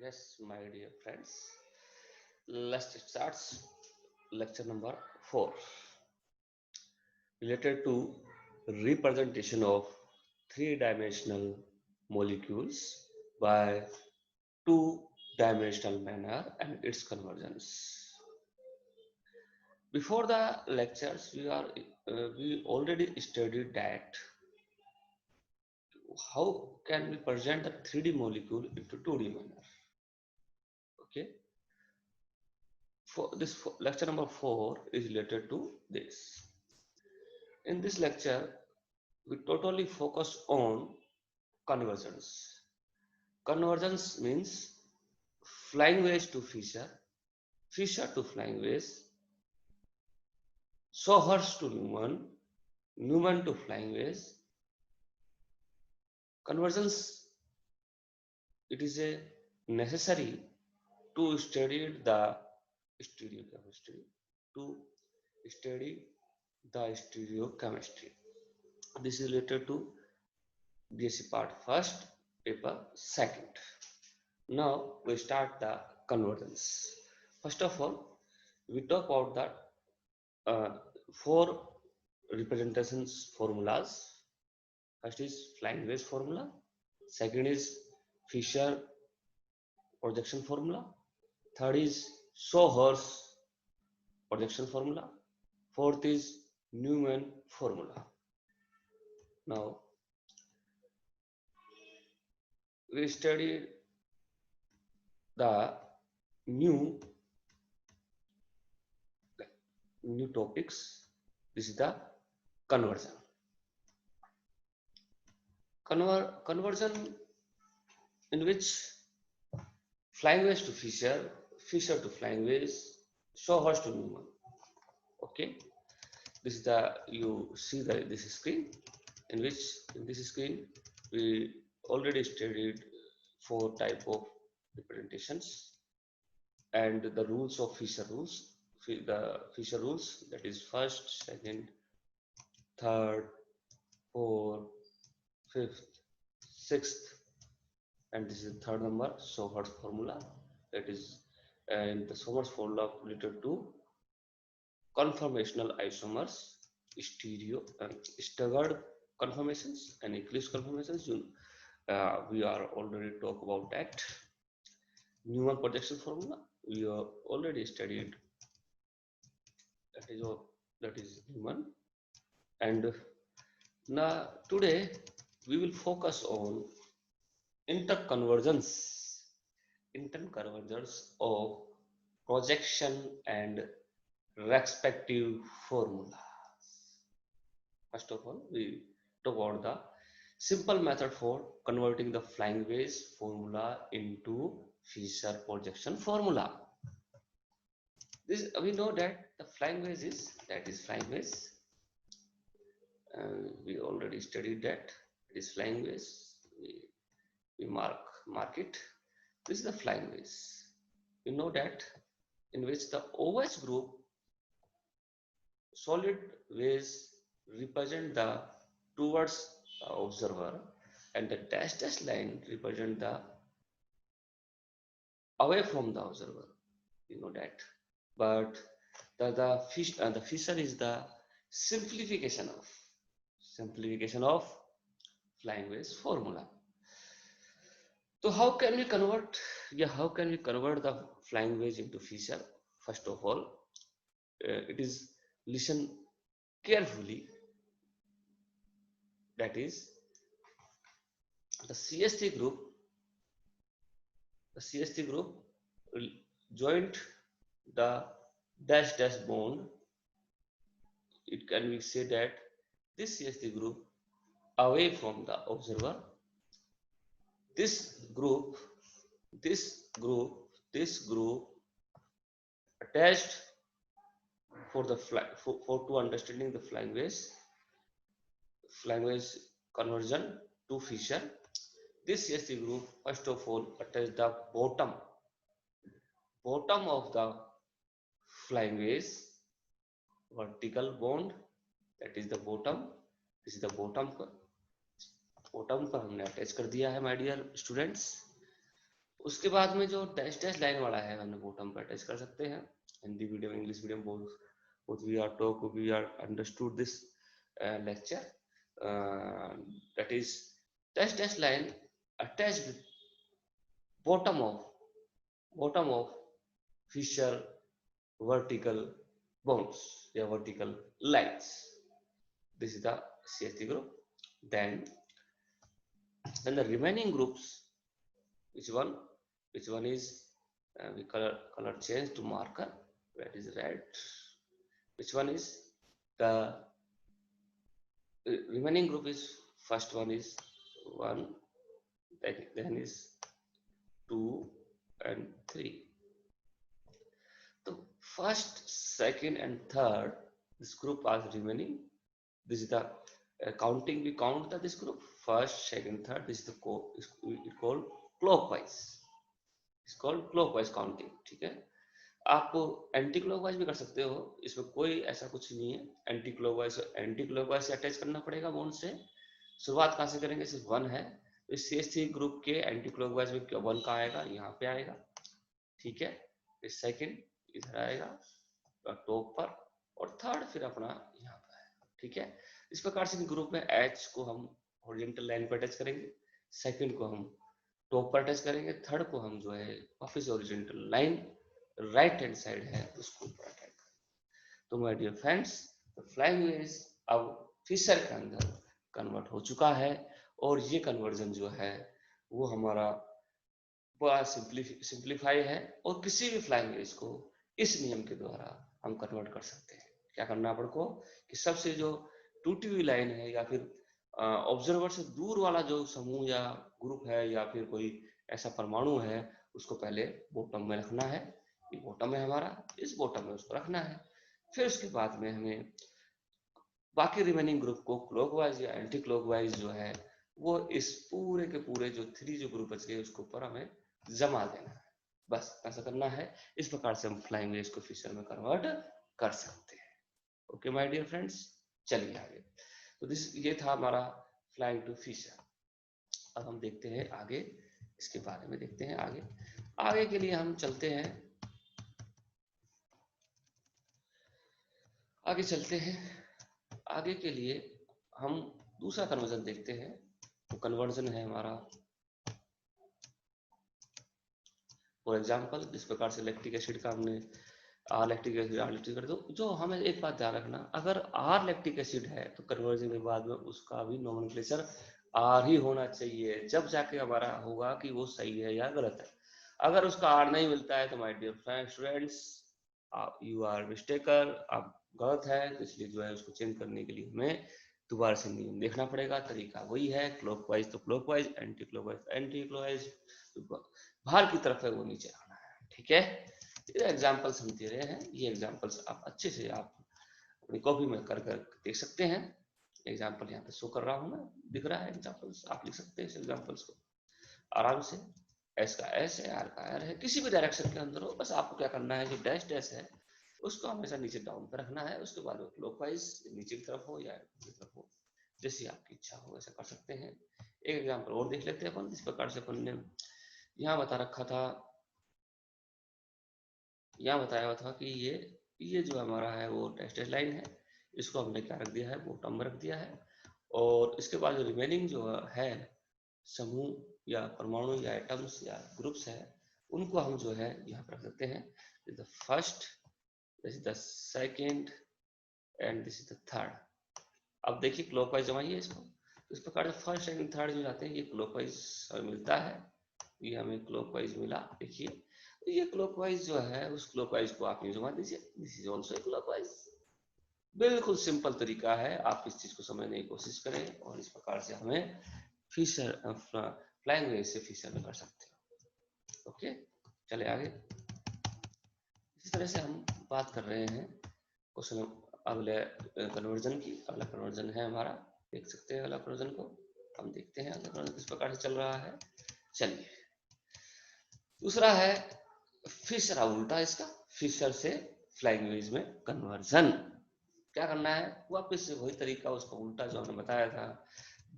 Yes, my dear friends, let's start lecture number 4 related to representation of three-dimensional molecules by two-dimensional manner and its convergence. Before the lectures, we already studied that how can we present a 3D molecule into 2D manner. Okay, for this lecture number 4 is related to this. In this lecture, we totally focus on convergence. Convergence means flying wedge to Fisher, Fisher to flying wedge, Sauhurst to Newman, Newman to flying wedge. Convergence, it is a necessary to study the stereochemistry, to study the stereochemistry. This is related to BSc part first, paper second. Now we start the convergence. First of all, we talk about the four representations formulas. First is flying wedge formula. Second is Fisher projection formula. Third is Sauhurst projection formula. Fourth is Newman formula. Now we studied the new topics. This is the conversion. Conversion in which flying wedge to Fisher, Fisher to flying wedge, Sauhurst to Newman. Okay, this is the you see this screen in which in this screen we already studied four type of representations and the rules of Fisher rules. The Fisher rules, that is first, second, third, fourth, fifth, sixth, and this is the third number, Sauhurst formula, that is, and the Sauhurst formula related to conformational isomers, staggered conformations and eclipse conformations. We are already talk about that. Newman projection formula we have already studied. That is Newman, and now today we will focus on interconvergence of projection and respective formulas. First of all, we talk about the simple method for converting the flying wedge formula into Fisher projection formula. This we know that the flying wedge is flying wedge. We already studied that it is flying wedge. We mark it. This is the flying wedge. We know that in which the OH group solid wedge represent the towards the observer and the dash line represent the away from the observer. You know that, but the Fisher is the simplification of flying wedge formula. So how can we convert? Yeah, how can we convert the flying wedge into Fisher? First of all, it is listen carefully. That is the CST group. The CST group will joint the dash bond. It can be said that this CST group away from the observer. This group attached for the for to understanding the flying wedge conversion to Fisher. This CST group first of all attach the bottom of the flying wedge vertical bond, that is the bottom. This is the bottom पर हमने attach कर दिया है my dear students. उसके बाद में जो dash dash line वाला है हमने बॉटम पर अटैच कर सकते हैं। Hindi medium English medium both we are talk we are understood this lecture, that is dash dash line attached with bottom of bottom of fissure vertical bones या vertical lines. This is the CH3 group. Then the remaining groups, which one is we color change to marker, that is red. Which one is the remaining group is first one is 1, then is 2 and 3. So first, second and third, this group are remaining. This is the counting, we count that this group first, second, third. This is the called clockwise. It's called clockwise counting. ठीक है, आप anti clockwise भी कर सकते हो, इसमें कोई ऐसा कुछ नहीं है। एंटी क्लॉकवाइज से अटैच करना पड़ेगा बॉन्ड से। शुरुआत कहाँ से करेंगे, सिर्फ 1 है तो CH3 ग्रुप के एंटी क्लॉकवाइज में 1 का आएगा, यहाँ पे आएगा, ठीक है। फिर सेकंड इधर आएगा टॉप पर, और थर्ड फिर अपना यहाँ पर आएगा, ठीक है। इस प्रकार से ग्रुप में H को हम हॉरिजॉन्टल लाइन पर अटैच करेंगे, सेकंड को हम टॉप पर अटैच करेंगे, थर्ड को हम जो है वापस horizontal line right hand side है उसको ऊपर अटैच करेंगे। तो my dear friends, flying wedge अब फिशर के अंदर कन्वर्ट हो चुका है, और ये कन्वर्जन जो है वो हमारा बड़ा सिंप्लीफाई है, और किसी भी फ्लाइंग वेज को इस नियम के द्वारा हम कन्वर्ट कर सकते हैं। क्या करना है अपन को कि सबसे जो टूटी हुई लाइन है या फिर ऑब्जर्वर से दूर वाला जो समूह या ग्रुप है या फिर कोई ऐसा परमाणु है, उसको पहले बॉटम में रखना है। ये बॉटम है हमारा, इस बॉटम में उसको रखना है। फिर उसके बाद में हमें बाकी रिमेनिंग ग्रुप को क्लॉकवाइज या एंटी क्लॉकवाइज जो है वो इस पूरे के पूरे जो 3 जो ग्रुप बच गए उसके ऊपर हमें जमा देना है। बस ऐसा करना है। इस प्रकार से हम फ्लाइंग वेज को फिशर में कन्वर्ट कर सकते हैं। ओके माय डियर फ्रेंड्स, चलिए आगे। तो ये था हमारा फ्लाइंग टू फिशर। अब हम देखते हैं आगे, इसके बारे में देखते हैं आगे। आगे के लिए हम चलते हैं, आगे चलते हैं। आगे के लिए हम दूसरा कन्वर्जन देखते हैं। तो कन्वर्जन है हमारा फॉर एग्जांपल, जिस प्रकार से लैक्टिक एसिड का हमने लैक्टिक एसिड R लैक्टिक कर दो। जो हमें एक बात ध्यान रखना, अगर R लैक्टिक एसिड है तो कन्वर्जन के बाद में उसका भी नोमेनक्लेचर R ही होना चाहिए, जब जाके हमारा होगा कि वो सही है या गलत है। अगर उसका R नहीं मिलता है तो my dear students you are mistaken, आप गलत है। तो इसलिए जो है उसको चेंज करने के लिए हमें दोबारा से नियम देखना पड़ेगा। तरीका वही है, क्लॉकवाइज तो clockwise, anti clockwise anti clockwise, बाहर की तरफ है वो नीचे आना है, ठीक है। ये एग्जांपल्स हम दे रहे हैं, ये एग्जांपल्स आप अच्छे से आप अपनी कॉपी में कर कर देख सकते हैं। एग्जांपल यहाँ पे शो कर रहा हूँ मैं, दिख रहा है एग्जांपल्स, आप लिख सकते हैं इस एग्जांपल्स को आराम से। एस का एस है, आर का आर है, किसी भी डायरेक्शन के अंदर हो, बस आपको क्या करना है, जो डैश डैश है उसको हमेशा नीचे डाउन पर रखना है। उसके बाद क्लॉकवाइज नीचे की तरफ हो या ऊपर की तरफ हो, जैसी आपकी इच्छा हो ऐसा कर सकते हैं। एक एग्जांपल और देख लेते हैं अपन। इस प्रकार से अपन ने यहाँ बता रखा था, यहाँ बताया हुआ था कि ये जो हमारा है वो डैश डैश लाइन है, इसको हमने क्या रख दिया है, बॉटम में रख दिया है। और इसके बाद जो रिमेनिंग जो है समूह या परमाणु या एटम्स या ग्रुप्स है, उनको हम जो है यहाँ पर रख सकते हैं। The first, this is the second and this is the third. अब देखिए क्लॉकवाइज जमाइए इसको। इस प्रकार से फर्स्ट सेकंड थर्ड जो जाते हैं ये क्लॉकवाइज हमें मिलता है, ये हमें क्लॉकवाइज मिला। देखिए ये क्लॉकवाइज जो है उस क्लॉकवाइज को आप यूं जमा दीजिए, दिस इज आल्सो क्लॉकवाइज। बिल्कुल सिंपल तरीका है, आप इस चीज को समझने की कोशिश करें और इस प्रकार से हमें फिशर फ्लाइंग वेज से फिशर में कर सकते हो। ओके, चले आगे। इस तरह से हम बात कर रहे हैं क्वेश्चन अगले कन्वर्जन की। अगला कन्वर्जन है हमारा, देख सकते हैं अगला कन्वर्जन को हम देखते हैं अगला कन्वर्जन किस प्रकार से चल रहा है। चलिए, दूसरा है फिशर, उल्टा इसका, फिशर से फ्लाइंग वेज में कन्वर्जन। क्या करना है, वापस से वही तरीका, उसका उल्टा जो हमने बताया था,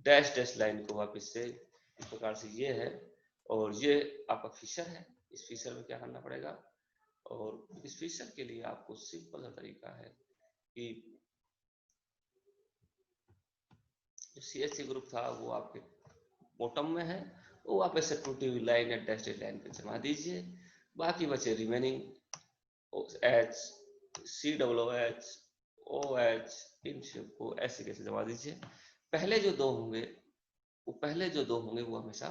डैश डैश लाइन को वापस से इस प्रकार से ये है और ये आपका फिशर है। इस फिशर में क्या करना पड़ेगा, और इस फिशर के लिए आपको सिंपल सा तरीका है कि जो CH ग्रुप था वो आपके बॉटम में है, वो आप ऐसे टूटी हुई लाइन या डैशड लाइन पे जमा दीजिए। बाकी बचे रिमेनिंग H, COOH, OH, इन सबको ऐसे कैसे जमा दीजिए। पहले जो दो होंगे वो हमेशा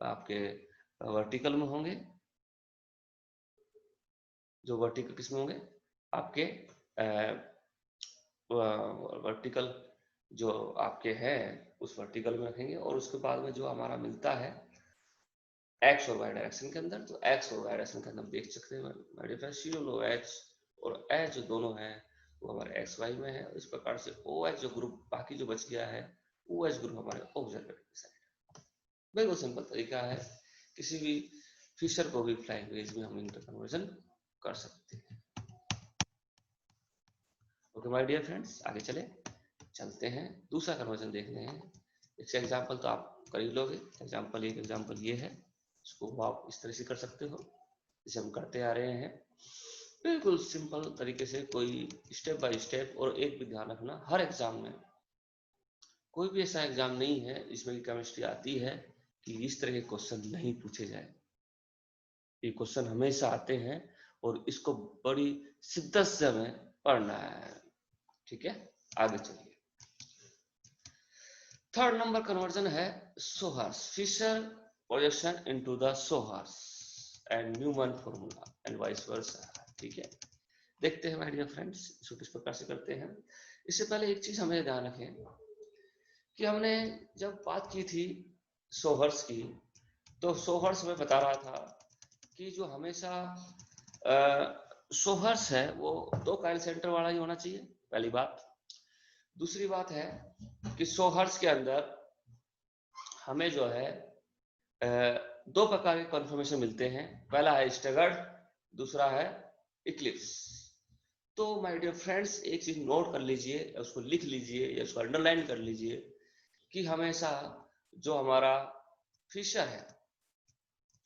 आपके वर्टिकल में होंगे। जो वर्टिकल किसमें होंगे, आपके वर्टिकल जो आपके हैं उस वर्टिकल में रखेंगे। और उसके बाद में जो हमारा मिलता है एक्स और वाई डायरेक्शन के अंदर, तो एक्स और वाई डायरेक्शन के अंदर देख सकते हैं COOH और H जो दोनों हैं वो हमारे एक्स वाई में है। इस प्रकार से OH जो ग्रुप बाकी जो बच गया है, OH ग्रुप हमारे ऑब्जर्वेटरी की साइड। बिल्कुल सिंपल तरीका है, किसी भी फिशर को भी फ्लाइंग वेज में हम इंटर कन्वर्जन कर सकते हैं। ओके माय डियर फ्रेंड्स, आगे चलते हैं, दूसरा कन्वर्जन देखते हैं। इसका एग्जांपल तो आप कर ही लोगे। एग्जांपल ये है, इसको आप इस तरह से कर सकते हो जैसे हम करते आ रहे हैं, बिल्कुल सिंपल तरीके से, कोई स्टेप बाय स्टेप। और एक भी ध्यान रखना, हर एग्जाम में कोई भी ऐसा एग्जाम नहीं है जिसमें केमिस्ट्री आती है कि इस तरह के क्वेश्चन नहीं पूछे जाए। ये क्वेश्चन हमेशा आते हैं और इसको बड़ी शिद्दत से हमें पढ़ना है। ठीक है, आगे चलिए। थर्ड नंबर कन्वर्जन है sawhorse, Fischer projection into the sawhorse and Newman formula and vice versa. ठीक है, देखते हैं माय डियर फ्रेंड्स इसको किस प्रकार से करते हैं। इससे पहले एक चीज हमें ध्यान रखें कि हमने जब बात की थी सोहर्स की, तो सोहर्स में बता रहा था कि जो हमेशा सोहर्स है वो दो काइल सेंटर वाला ही होना चाहिए, पहली बात। दूसरी बात है कि सोहर्स के अंदर हमें जो है दो प्रकार के कन्फर्मेशन मिलते हैं, पहला है स्टैगर्ड, दूसरा है इक्लिप्स। तो माय डियर फ्रेंड्स एक चीज नोट कर लीजिए, उसको लिख लीजिए या उसको अंडरलाइन कर लीजिए कि हमेशा जो हमारा फिशर है,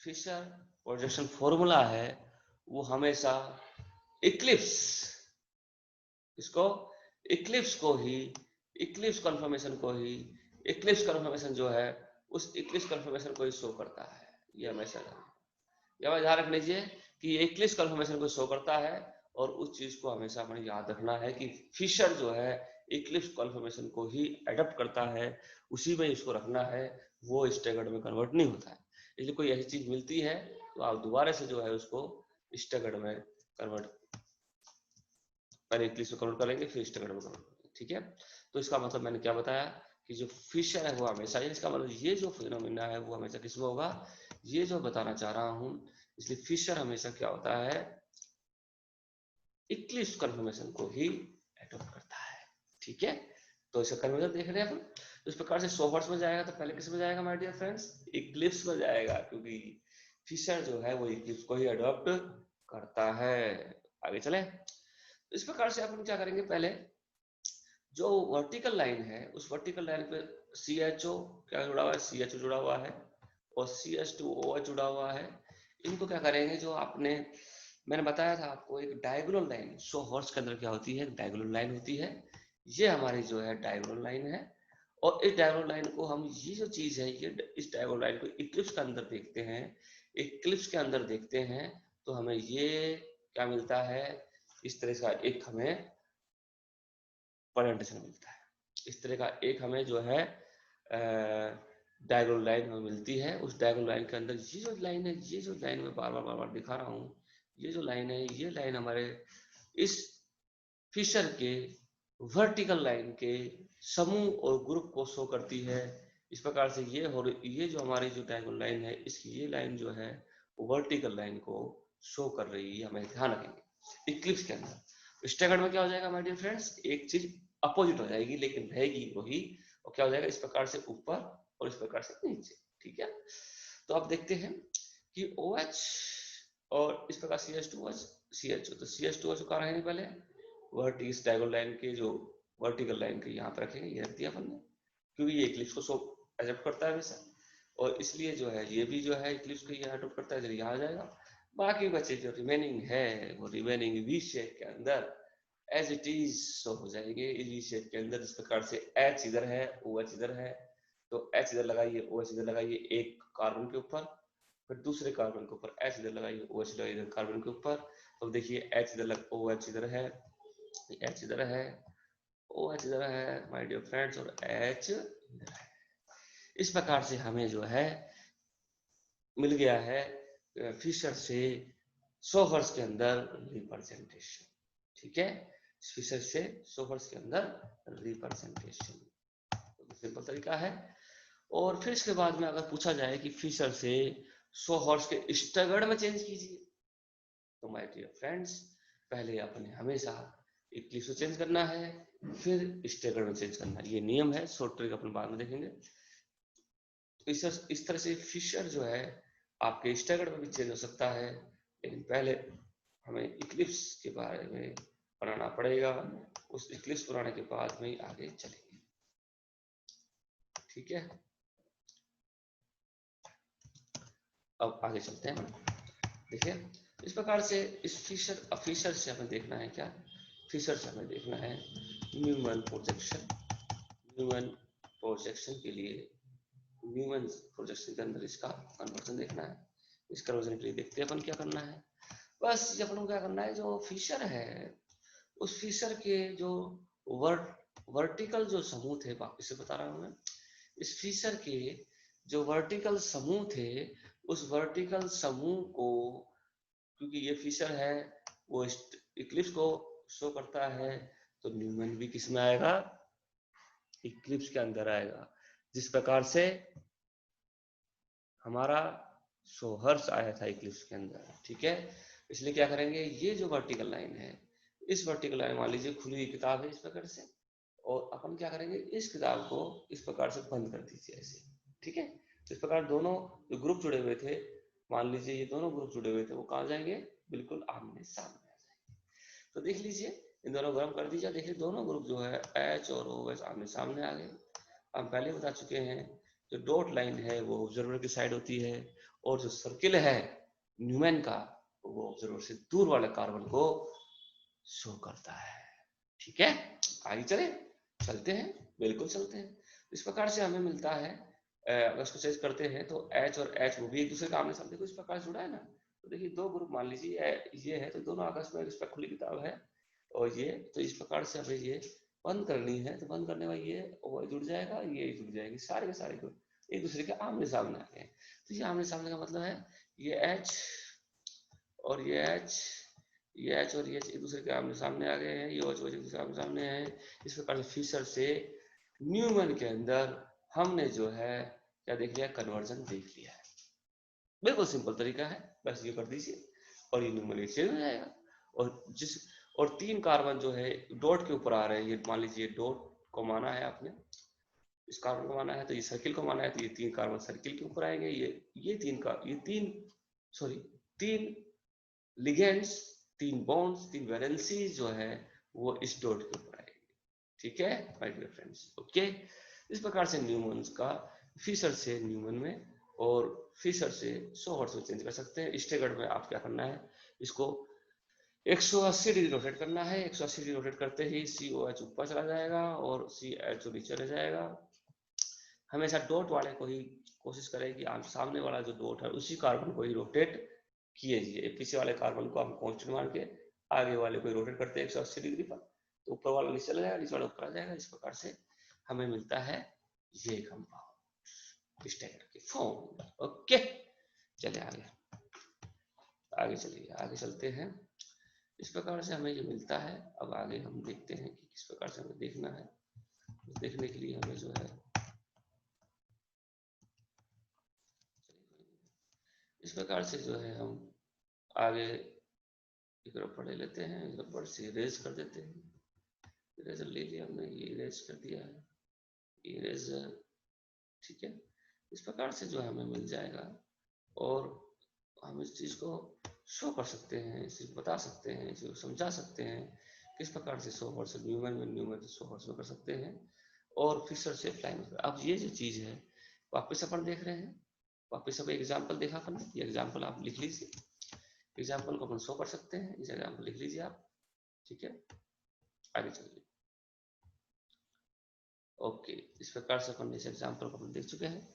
फिशर प्रोजेक्शन फॉर्मूला है, वो हमेशा इक्लिप्स, इसको इक्लिप्स को ही, इक्लिप्स कंफर्मेशन को ही, इक्लिप्स कंफर्मेशन जो है उस इक्लिप्स कंफर्मेशन को ही शो करता है। ये हमेशा ध्यान रख लीजिए कि ये इक्लिप्स कंफर्मेशन को शो करता है, और उस चीज को हमेशा हमें याद रखना है कि फिशर जो है इक्लिप्स कंफर्मेशन को ही एडप्ट करता है, उसी में इसको रखना है, वो स्टैगर्ड में कन्वर्ट नहीं होता है। इसलिए कोई ऐसी चीज मिलती है तो आप दोबारा से जो है उसको स्टैगर्ड में कन्वर्ट, पहले इक्लिप्स में कन्वर्ट करेंगे फिर स्टैगर्ड में कन्वर्ट करेंगे। ठीक है, तो इसका मतलब मैंने क्या बताया कि जो फिशर है वो हमेशा, इसका मतलब ये जो फिनोमिना है वो हमेशा किसमें होगा, ये जो बताना चाह रहा हूं। इसलिए फिशर हमेशा क्या होता है, इक्लिप्स कन्फर्मेशन को ही एडॉप्ट करता है। ठीक है, तो इसका कन्वर्जन देख रहे हैं अपन। तो इस प्रकार से सोहर्स में जाएगा तो पहले किस में जाएगा माय डियर फ्रेंड्स, इक्लिप्स में जाएगा, क्योंकि फिशर जो है वो इक्लिप्स को ही अडॉप्ट करता है। आगे चले, तो इस प्रकार से अपन क्या करेंगे, पहले जो वर्टिकल लाइन है उस वर्टिकल लाइन पे CHO क्या जुड़ा हुआ है, CHO जुड़ा हुआ है और CH2OH जुड़ा हुआ है। इनको क्या करेंगे, जो आपने मैंने बताया था आपको एक डायगोनल लाइन, सो हॉर्स के अंदर क्या होती है, डायगोनल लाइन होती है। ये हमारी जो है डायगोनल लाइन है, और इस डायगोनल लाइन को हम, ये जो चीज है, ये इस डायगोनल लाइन को इक्लिप्स के अंदर देखते हैं, इक्लिप्स के अंदर देखते हैं तो हमें ये क्या मिलता है, इस तरह का एक हमें ओरिएंटेशन मिलता है। इस तरह का एक हमें जो है डायगोनल लाइन हमें मिलती है। उस डायगोनल लाइन के अंदर ये जो लाइन है, ये जो लाइन मैं बार बार दिखा रहा हूँ, ये जो लाइन है, ये लाइन हमारे इस फिशर के वर्टिकल लाइन के समूह और ग्रुप को शो करती है। इस प्रकार से ये जो हमारी जो डायगोनल लाइन है, इसकी ये लाइन जो है वर्टिकल लाइन को शो कर रही है, हमें ध्यान रखेंगे। इक्लिप्स के अंदर स्टैगर्ड में क्या हो जाएगा माय डियर फ्रेंड्स, एक चीज अपोजिट हो जाएगी लेकिन रहेगी वही, और क्या हो जाएगा, इस प्रकार से ऊपर और इस प्रकार से नीचे। ठीक है, तो अब देखते हैं कि OH और इस प्रकार CH2OH, CHO, तो CH2OH कहाँ रहेंगे, पहले वर्टिकल डायगोनल लाइन के, जो वर्टिकल लाइन के यहाँ पे रखेंगे, ये रख दिया अपन ने, क्योंकि ये इक्लिप्स को शो एक्सेप्ट करता है हमेशा। और इसलिए जो है ये भी जो है इक्लिप्स को ये अडॉप्ट करता है, जब यहाँ आ जाएगा। बाकी बचे जो रिमेनिंग है वो रिमेनिंग वी शेप के अंदर एज इट इज शो हो जाएंगे। इस वी शेप के अंदर जिस प्रकार से एच इधर है, ओ एच इधर है, तो एच इधर लगाइए, ओ एच इधर लगाइए एक कार्बन के ऊपर, फिर दूसरे कार्बन के ऊपर एच इधर लगाइए, ओ एच लगाइए इधर कार्बन के ऊपर। तो देखिए एच इधर लग, ओ एच इधर है, एच इधर है, ओ एच इधर है माय डियर फ्रेंड्स, और एच इधर है। इस प्रकार से हमें जो है मिल गया है फिशर से 100 हर्ट्ज के अंदर रिप्रेजेंटेशन। ठीक है, फिशर से 100 हर्ट्ज के अंदर रिप्रेजेंटेशन सिंपल तरीका है। और फिर इसके बाद में अगर पूछा जाए कि फिशर से 100 हर्ट्ज के स्टैगर्ड में चेंज कीजिए, तो माय डियर फ्रेंड्स पहले अपने हमेशा इक्लिप्स को चेंज करना है, फिर स्टैगर्ड में चेंज करना है। ये नियम है, शॉर्ट ट्रिक अपन बाद में देखेंगे। तो इस तरह से फिशर जो है आपके स्टैगर्ड में भी चेंज हो सकता है, लेकिन पहले हमें इक्लिप्स के बारे में बनाना पड़ेगा। उस इक्लिप्स बनाने के बाद में आगे चलेंगे। ठीक है, अब आगे चलते हैं। देखिए इस प्रकार से इस फिशर से हमें देखना है क्या, फिशर से हमें देखना है न्यूमैन प्रोजेक्शन। न्यूमैन प्रोजेक्शन के लिए न्यूमैन प्रोजेक्शन के अंदर इसका कन्वर्जन देखना है। इस कन्वर्जन के लिए देखते हैं अपन क्या करना है। बस अपन को क्या करना है, जो फिशर है उस फिशर के जो वर्टिकल जो समूह थे, वापिस से बता रहा हूं मैं, इस फिशर के जो वर्टिकल समूह थे उस वर्टिकल समूह को, क्योंकि ये फिशर है वो इक्लिप्स को शो करता है, तो न्यूमैन भी किस में आएगा, इक्लिप्स के अंदर आएगा। जिस प्रकार से हमारा 100 हर्ट्ज आया था इक्लिप्स के अंदर। ठीक है, इसलिए क्या करेंगे, ये जो वर्टिकल लाइन है, इस वर्टिकल लाइन मान लीजिए खुली हुई किताब है इस प्रकार से, और अपन क्या करेंगे, इस किताब को इस प्रकार से बंद कर दीजिए ऐसे। ठीक है, तो इस प्रकार दोनों जो ग्रुप जुड़े हुए थे, मान लीजिए ये दोनों ग्रुप जुड़े हुए थे, वो कहाँ जाएंगे, बिल्कुल आमने सामने आ जाएंगे। तो देख लीजिए इन दोनों गर्म कर दीजिए, देखिए दोनों ग्रुप जो है एच और ओ एच आमने सामने आ गए। हम पहले बता चुके हैं जो डॉट लाइन है वो ऑब्जर्वर की साइड होती है, और जो सर्किल है न्यूमैन का वो ऑब्जर्वर से दूर वाले कार्बन को शो करता है। ठीक है, आगे चलते हैं, बिल्कुल चलते हैं। इस प्रकार से हमें मिलता है, अगर इसको चेंज करते हैं तो एच और एच वो भी एक दूसरे का आमने सामने इस प्रकार जुड़ा है ना। तो देखिए दो ग्रुप मान लीजिए ये है, तो दोनों आपस में इस पर खुली किताब है, और ये तो इस प्रकार से हमें ये बंद करनी है, तो बंद करने वाली ये ओ जुड़ जाएगा, ये जुड़ जाएगी, सारे के सारे ग्रुप एक दूसरे के आमने सामने आ गए। तो ये आमने सामने का मतलब है ये एच और ये एच, ये एच और ये एक दूसरे के आमने सामने आ गए हैं, ये OH एक दूसरे के आमने सामने हैं। इस प्रकार से फिशर से न्यूमैन के अंदर हमने जो है क्या देख लिया, कन्वर्जन देख लिया है। बिल्कुल सिंपल तरीका है, बस ये कर दीजिए और ये न्यूमैन चेंज हो जाएगा। और 3 कार्बन जो है डॉट के ऊपर आ रहे हैं, ये मान लीजिए डॉट को माना है आपने, इस कार्बन को माना है, तो ये सर्किल को माना है, तो ये 3 कार्बन सर्किल के ऊपर आएंगे। तीन लिगेंड्स, 3 बॉन्ड्स, 3 वैलेंसीज जो है वो इस डॉट के ऊपर आएंगे। ठीक है माय डियर फ्रेंड्स, ओके। इस प्रकार से न्यूमैन का फिशर से न्यूमैन में और फिशर से 100 हर्ट्ज में चेंज कर सकते हैं। स्टैगर्ड में आप क्या करना है, इसको 180 डिग्री रोटेट करना है। 180 डिग्री रोटेट करते ही COH ऊपर चला जाएगा और CH नीचे चले जाएगा। हमेशा डॉट वाले को ही कोशिश करें कि आप सामने वाला जो डॉट है उसी कार्बन को ही रोटेट कीजिए। पीछे वाले कार्बन को आप कांस्टेंट मान के आगे वाले को रोटेट करते हैं 180 डिग्री पर, तो ऊपर वाला नीचे चला जाएगा, नीचे वाला ऊपर आ जाएगा। इस प्रकार से हमें मिलता है ये कंपाउंड स्टैगर्ड की फॉर्म। ओके, चलिए आगे चलिए, आगे चलते हैं। इस प्रकार से हमें ये मिलता है। अब आगे हम देखते हैं कि किस प्रकार से हमें देखना है। देखने के लिए हमें जो है इस प्रकार से जो है हम आगे एक तरफ पढ़े लेते हैं, इधर पर से इरेज कर देते हैं। इरेजर ले लिया हमने, ये इरेज कर दिया है, इरेजर। ठीक है, इस प्रकार से जो हमें मिल जाएगा और हम इस चीज को शो कर सकते हैं, इस चीज बता सकते हैं, इसे समझा सकते हैं किस प्रकार से 100 हर्ट्ज न्यूमैन में 100 हर्ट्ज कर सकते हैं और फिशर से फ्लाइंग। अब ये जो चीज है वापस अपन देख रहे हैं, वापस अब एग्जाम्पल देखा अपन, ये एग्जाम्पल आप लिख लीजिए, एग्जाम्पल को अपन शो कर सकते हैं, इस एग्जाम्पल लिख लीजिए आप, ठीक है। आगे चलिए। ओके, इस प्रकार से अपन इस एग्जाम्पल को अपन देख चुके हैं,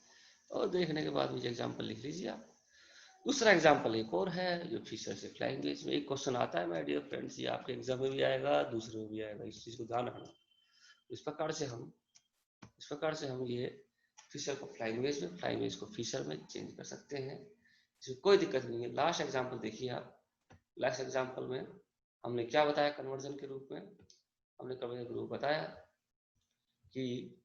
और देखने के बाद ये एग्जाम्पल लिख लीजिए आप। दूसरा एग्जाम्पल एक और है जो फीचर्स ऑफ लैंग्वेज में एक क्वेश्चन आता है माय डियर फ्रेंड्स, ये आपके एग्जाम में भी आएगा, दूसरे में भी आएगा, इस चीज को ध्यान रखना। इस प्रकार से हम ये फीचर ऑफ लैंग्वेज में लैंग्वेज को फीचर में चेंज कर सकते हैं, इसमें कोई दिक्कत नहीं है। लास्ट एग्जाम्पल देखिए आप, लास्ट एग्जाम्पल में हमने क्या बताया कन्वर्जन के रूप में, हमने कन्वर्जन के रूप बताया कि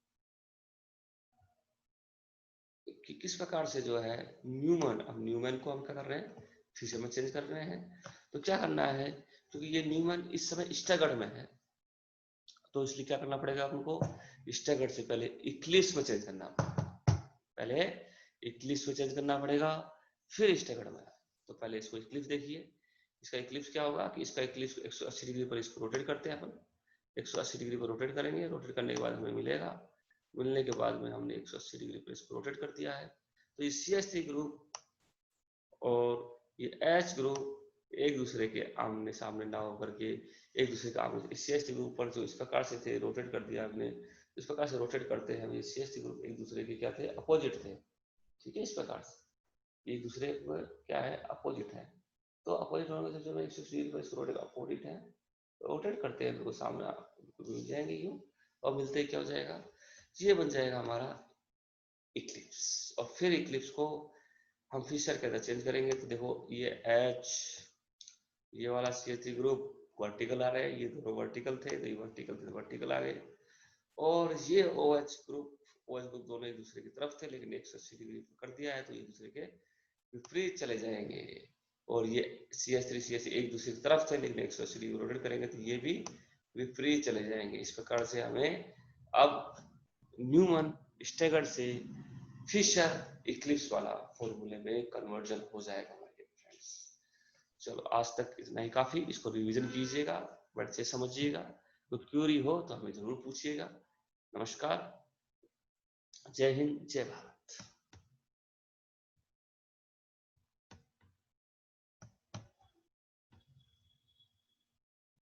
किस प्रकार से जो है न्यूमन, अब न्यूमन को हम क्या कर रहे हैं, फीचर में चेंज कर रहे हैं। तो क्या करना है, क्योंकि ये न्यूमन इस समय स्टैगर्ड में है, तो इसलिए क्या करना पड़ेगा हमको, स्टैगर्ड से पहले इक्लिप्स में चेंज करना पड़ेगा, पहले इक्लिप्स में चेंज करना पड़ेगा, फिर स्टैगर्ड में। तो पहले इसको इक्लिप्स देखिए, इसका इक्लिप्स क्या होगा कि इसका इक्लिप्स 180 डिग्री पर इसको रोटेट करते हैं अपन, 180 डिग्री पर रोटेट करेंगे, रोटेट करने के बाद हमें मिलेगा, मिलने के बाद में हमने 180 डिग्री पर इसको रोटेट कर दिया है। तो ये CH3 ग्रुप और ये H ग्रुप एक दूसरे के आमने सामने ना होकर के एक दूसरे का आमने, CH3 ग्रुप पर जो इस प्रकार से थे रोटेट कर दिया हमने, इस प्रकार से रोटेट करते हैं, ये CH3 ग्रुप एक दूसरे के क्या थे, अपोजिट थे, ठीक है। इस प्रकार से एक दूसरे में क्या है, अपोजिट है। तो अपोजिट होने से जो 180 डिग्री पर इसको रोटेट अपोजिट है, रोटेट करते हैं तो सामने मिल जाएंगे यूं, और मिलते क्या हो जाएगा, ये बन जाएगा हमारा इक्लिप्स। और फिर इक्लिप्स को हम फीचर के अंदर चेंज करेंगे, तो देखो ये H, ये वाला CH3 ग्रुप वर्टिकल आ रहे हैं, ये दोनों वर्टिकल थे, तो ये वर्टिकल थे, वर्टिकल आ गए, और ये OH ग्रुप दोनों एक दूसरे की तरफ थे, लेकिन 180 डिग्री कर दिया है, तो एक दूसरे के विपरीत चले जाएंगे। और ये CH3 एक दूसरे की तरफ थे, लेकिन 180 डिग्री रोटेट करेंगे तो ये भी विपरीत चले जाएंगे। इस प्रकार से हमें अब न्यूमन स्टैगर्ड से फिशर इक्लिप्स वाला फॉर्मूले में कन्वर्जन हो जाएगा हमारे फ्रेंड्स। चलो आज तक इतना ही काफी, इसको रिवीजन कीजिएगा, बट से समझिएगा, तो क्यूरी हो तो हमें जरूर पूछिएगा। नमस्कार, जय हिंद, जय भारत।